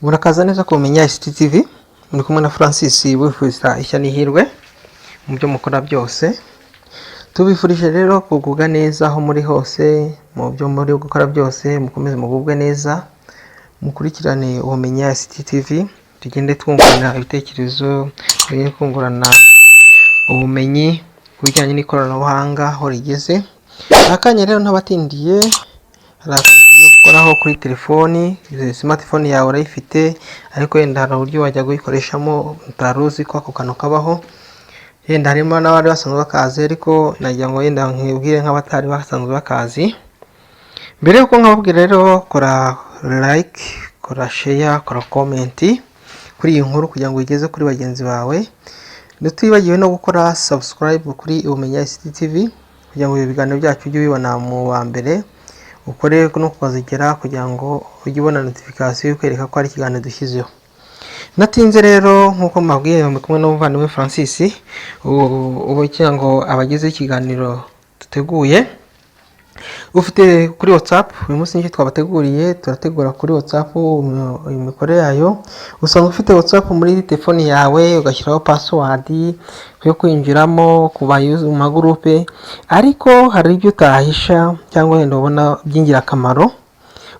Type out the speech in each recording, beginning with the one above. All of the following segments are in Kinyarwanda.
Murakaza neza kumenya STTV, muri kumwe na Francis wifuza ishya n'ihirwe mu byo mukora byose. Tubifurije rero kugubwa neza aho muri hose, mu byo muri gukora byose mukomeze mugubwe neza. Mukurikirane umenya STTV, tugende twungurana ibitekerezo, tugende twungurana ubumenyi kubijyanye n'ikoranabuhanga aho rigeze. Akanya rero ntabatindiye, gukoraho kuri telefoni, smartphone yawe urayifite, ariko yenda hari uburyo wajya gukoreshamo utaruzi ko ako kantu kabaho. Yenda harimo n'abari basanzwe bakazi, ariko nagira ngo yenda nkibwire nk'abatari basanzwe bakazi. Mbere yuko nkababwira rero, kora like, kora share, kora comment kuri iyi nkuru kugira ngo igeze kuri bagenzi bawe. Ntitwibagiwe no gukora subscribe kuri umenya STTV kugira ngo ibiganiro byacu ujye ubibona mu wa mbere. Ukore no kuzigera kugira ngo ujye ubona notification kwereka ko ari ikiganiro dushyizeho. Natinze rero nkuko mabwiye mu kumwe n'umuvandimwe Francis, ubu cyangwa abagize ikiganiro duteguye ufite kuri WhatsApp. Uyu munsi nicyo twabateguriye, turategura kuri WhatsApp imikorere yayo. Usanga ufite WhatsApp muri telefone yawe, ugashyiraho password yo kwinjiramo ku magroupe, ariko hari ibyo utahisha cyangwa wenda ubona byingira akamaro,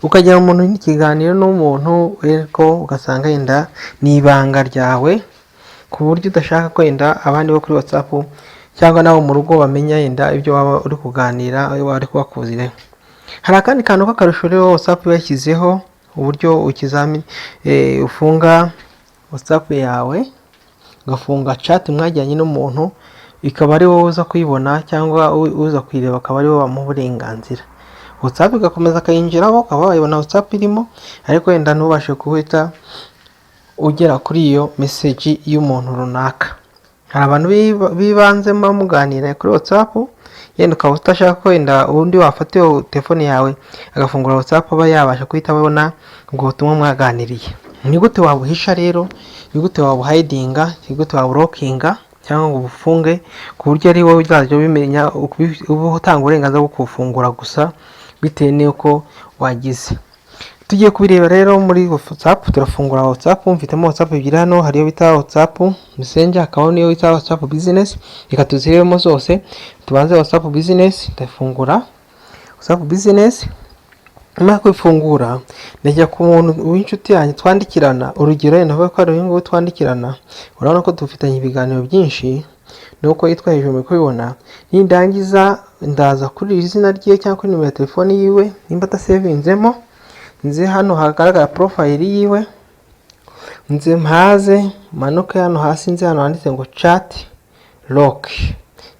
ukajya umuntu n'ikiganiro n'umuntu ariko ugasanga yenda ni ibanga ryawe, ku buryo udashaka kwenda abandi bo kuri WhatsApp cyangwa nawe mu rugo bamenya yenda ibyo waba uri kuganira ayo wari kubakuzire. Hari akandi kantu k'akarusho rero WhatsApp yashyizeho, uburyo ukizamini ufunga WhatsApp yawe, ugafunga chat mwajyanye n'umuntu, ikaba ari wowe uza kuyibona cyangwa uza kuyireba akaba ari wowe wamuha uburenganzira. WhatsApp igakomeza akayinjiraho, ukaba wayibona WhatsApp irimo, ariko yenda ntubashe kuhita ugera kuri iyo message y'umuntu runaka. Hari abantu bibanzemo muganira kuri WhatsApp, yenda ukaba utashaka ko yenda undi wafata iyo telefone yawe agafungura WhatsApp aba yabasha kuhita abona ubwo butumwa mwaganiriye. Ni gute wabuhisha rero? Ni gute wabuhidinga? Ni gute wablockinga cyangwa ngo ubufunge ku buryo ari wowe uzajya ubimenya, uba utanga uburenganzira bwo kufungura gusa bitewe n'uko wagize. Tugiye kubireba rero muri WhatsApp. Turafungura WhatsApp, mfitemo WhatsApp ebyiri hano, hariyo bita WhatsApp Messenger, akaba niyo bita WhatsApp Business. Reka tuziremo zose. Tubanze WhatsApp Business, ndafungura WhatsApp Business. Nyuma kwifungura ndajya ku muntu w'inshuti yanjye twandikirana, urugero navuga ko ari uyu nguyu twandikirana, urabona ko dufitanye ibiganiro byinshi, nuko yitwa hejuru muri kubibona. Nindangiza ndaza kuri izina rye cyangwa kuri nimero ya telefone yiwe, nimba atasevinzemo, nze hano hagaragara profile yiwe, nze mpaze manuka hano hasi, nze hano handitse ngo chat lock.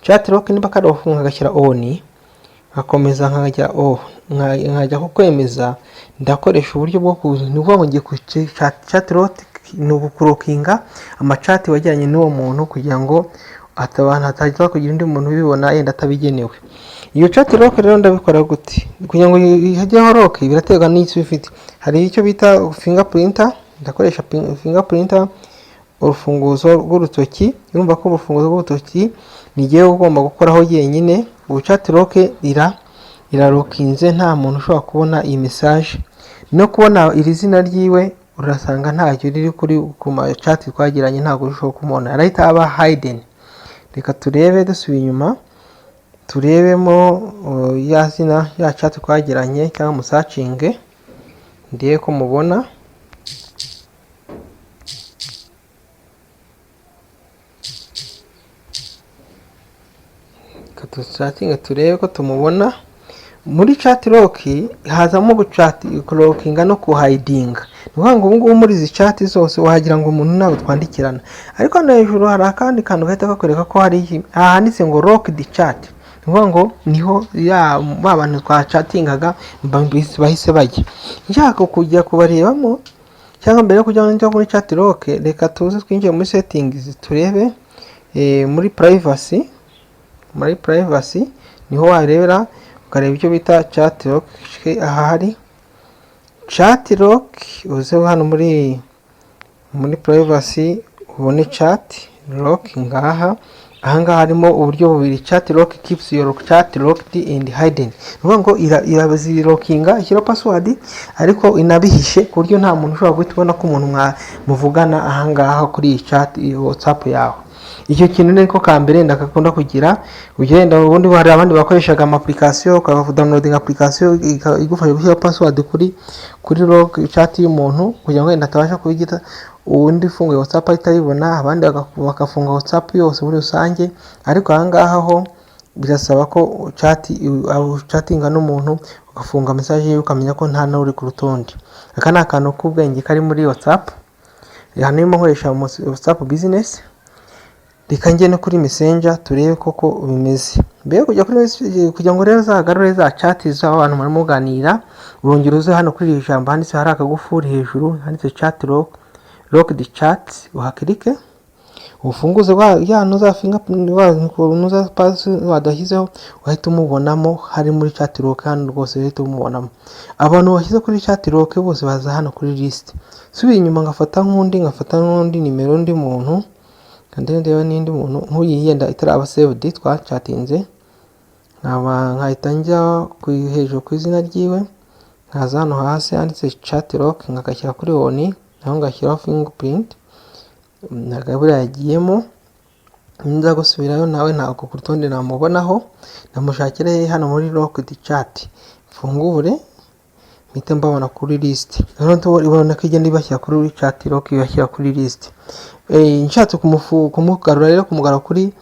Chat lock nimba kandi wafunga agashyira on, akomeza nkajya nkajya ko kwemeza, ndakoresha uburyo bwo kuvuga ngo ngiye ku chat lock ni ubukurokinga amachat wajyanye n'uwo muntu kugira ngo atabana hatagira kugira undi muntu ubibona yenda atabigenewe. Iyo chat lock rero ndabikora gute kugira ngo hajyeho lock? Biraterwa n'icyo ufite. Hari icyo bita fingerprinter, ndakoresha fingerprinter, urufunguzo rw'urutoki. Urumva ko urufunguzo rw'urutoki nigiye ugomba gukoraho yenyine. Ubu chat lock irarokinze, nta muntu ushobora kubona iyi message no kubona iri zina ryiwe. Urasanga ntacyo riri kuri ku chat twagiranye, ntabwo ushobora kumubona, arahita aba hidden. Reka turebe dusubiye inyuma, turebemo ya zina ya chat twagiranye cyangwa musacinge, ndiye ko mubona. Katusatinga turebe ko tumubona. Muri chat lock hazamo lockinga no kuhidinga. Nuvuga ngo ubu muri izi chat zose wahagira ngo umuntu nabo twandikirana, ariko hano hejuru hari akandi kantu gahita kakwereka ko hari handitse ngo lock the chat. Nuvuga ngo niho ya babantu twa chattingaga bahise bajya. Nshaka kujya kubarebamo cyangwa mbere kujya njya muri chat lock, reka tuze twinjiye muri settings turebe muri privacy. Muri privacy niho warebera ukareba icyo bita chat lock. Aha hari chat lock, uze hano muri privacy ubone chat lock ngaha. ahangaha harimo uburyo bubiri. Chat lock keeps your chat locked and hidden. Nuvuga ngo irazilokinga ishyira password ariko inabihishe ku buryo nta muntu ushobora guhita ubona ko umuntu muvugana ahangaha kuri iyi chat WhatsApp yawe. Icyo kintu niko kambere ndakakunda kugira. Ugenda ubundi hari abandi bakoreshaga application downloading application igufasha gushyira password kuri log chat y'umuntu kugira ngo atabasha kubigita ubundi funguye WhatsApp itayibona, abandi bakafunga WhatsApp yose muri rusange. Ariko ahangaha ho birasaba ko chatinga n'umuntu ugafunga message ye ukamenya ko nta nawe uri ku rutonde. Aka ni akantu k'ubwenge kari muri WhatsApp. Hano irimo nkoresha WhatsApp business. Reka njye no kuri Messenger turebe koko bimeze. Mbere kugira ngo rero zagarure za chat z'abantu barimo kuganira, urongera uze hano kuri iri jambo handitse hari akagufuri hejuru handitse chat lock the chat, uhakirike ufunguze nuza fingerprint nuza password washyizeho uhita umubonamo hari muri chat lock. Hano rwose uhita umubonamo abantu bashyize kuri chat lock bose baza hano kuri list. Subiye inyuma ngafata n'undi nimero undi muntu ndende n'indi muntu nk'uyiyenda itaraba saved twachatinze, nkahita njya hejuru ku izina ryiwe, nkaza hano hasi handitse chat lock ngakashyira kuri on, naho ngashyiraho fingerprint nagabura yagiyemo. Nza gusubirayo nawe ntabwo ku rutonde namubonaho, namushakire hano muri lock the chat fungure mpite mbabona kuri list. Rero ibona ko igenda ibashyira kuri chat lock ibashyira kuri list. Nshatse kumugarura rero kumugarura kuri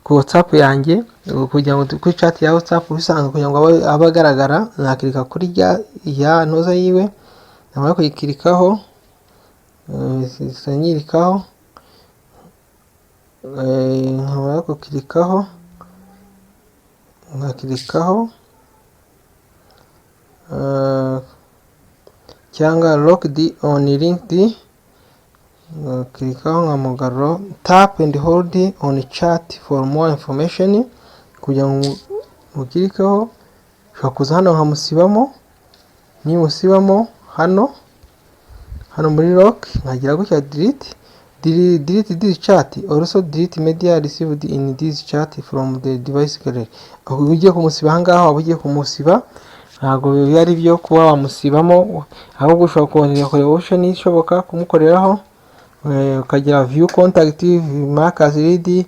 WhatsApp yanjye kugira ngo kuri chat ya WhatsApp bisanzwe kugira ngo abagaragara nakirika kuri ya noza yiwe, namara kuyikirikaho sanyirikaho nkaba kukirikaho nkakirikaho cyangwa locked on linked, klikaho nkamugarura tap and hold on chat for more information kugira ngo mukirikaho. Ushobora kuza hano nkamusibamo, nimusibamo hano muri lock nkagira gutya delete this chat, also delete media received in this chat from the device gallery. Ugiye kumusiba ahangaha ugiye kumusiba ntago biri byo kuba wamusibamo, ahubwo ushobora kongera kureba option ishoboka kumukoreraho ukagira view contact mark as read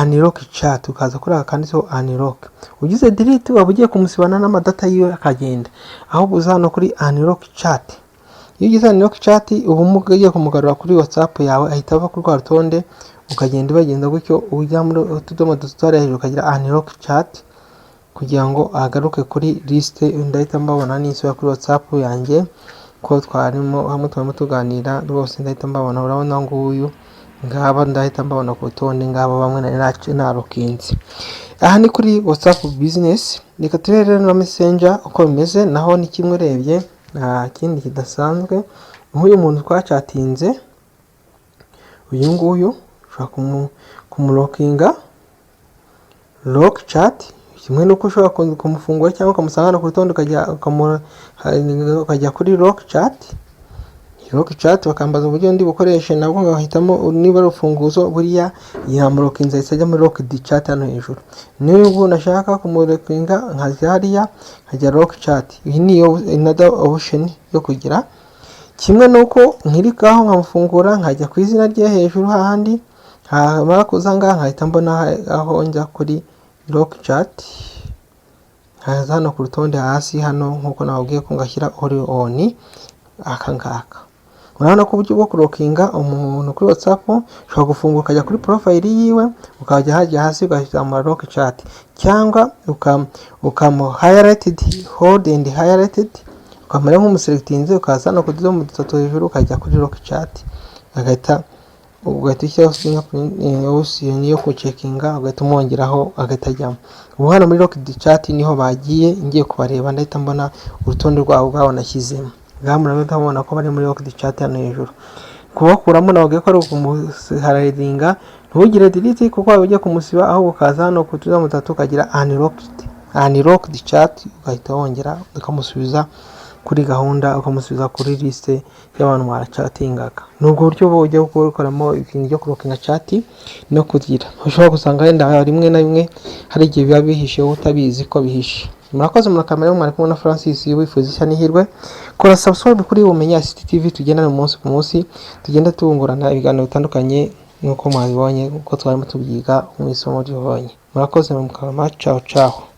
unlock chat, ukaza kuri akanditseho unlock. Ugize delete waba ugiye kumusibana n'amadata yiwe akagenda, ahubwo uza hano kuri unlock chat. Iyo ugize unlock chat ubu mugiye kumugarura kuri WhatsApp yawe ahita ava kuri rutonde ukagenda bagenda gutyo ujya muri utudomo dutwara hejuru ukagira unlock chat kugira ngo agaruke kuri list. Ndahita mbabona n'isura kuri WhatsApp yanjye ko twarimo hamwe turimo tuganira rwose, ndahita mbabona. Urabona nguyu ngaba ndahita mbabona ku rutonde ngaba bamwe narokinze. Aha ni kuri WhatsApp business. Reka turere na Messenger uko bimeze, naho ni kimwe urebye nta kindi kidasanzwe. Nk'uyu muntu twachatinze uyu nguyu ushobora kumulokinga lock chat, kimwe nuko ushobora kumufungura cyangwa ukamusanga ku rutonde ukajya kuri lock chat bakambaza uburyo ndi bukoreshe, nabwo ngahitamo niba rufunguzo buriya yamulokinza isajya muri lock the chat hano hejuru. Niba nashaka kumulokinga nkajya hariya nkajya lock chat. Iyi ni another option yo kugira. Kimwe nuko nkirikaho nkamufungura nkajya ku izina rye hejuru hahandi, hamara kuzanga nkahita mbona aho njya kuri lock chat, haza hano ku rutonde hasi hano nkuko nababwiye ko ngashyira on aka ngaka. Urabona ko uburyo bwo kulokinga umuntu kuri WhatsApp ushobora gufungura ukajya kuri profile yiwe ukajya hajya hasi ugashyira mu lock chat, cyangwa ukamu highlighted hold and highlighted ukamera nk'umuselectinze ukaza no kudoza mu dutatu hejuru ukajya kuri lock chat ugahita ushyiraho fingerprint yo kucekinga ugahita umwongeraho agahita ajyamo. Ubu hano muri lock the chat niho bagiye, ngiye kubareba ndahita mbona urutonde rwabo bwabo nashyizemo. Murabona mubona ko bari muri lock the chat hano hejuru. Kubakuramo nababwiye ko ari ukumuharadinga, ntugire delete kuko waba ugiye kumusiba, ahubwo ukaza hano kutuza mutatu ukagira unlock the chat ugahita wongera ukamusubiza kuri gahunda ukamusubiza kuri liste y'abantu mwaracatingaga. Nubwo buryo bujya gukoramo ibintu byo kurokinga chat no kugira ushobora gusanga wenda rimwe na rimwe hari igihe biba bihishe utabizi ko bihishe. Murakoze murakamera mwari kumwe na Francis wifuza cyane hirwe. Kora subscribe kuri Umenya ICT TV, tugendana umunsi ku munsi, tugenda tubungurana ibiganiro bitandukanye nuko mwabibonye uko twarimo tubyiga mu isomo ry'ubonye. Murakoze mukama, ciao ciao.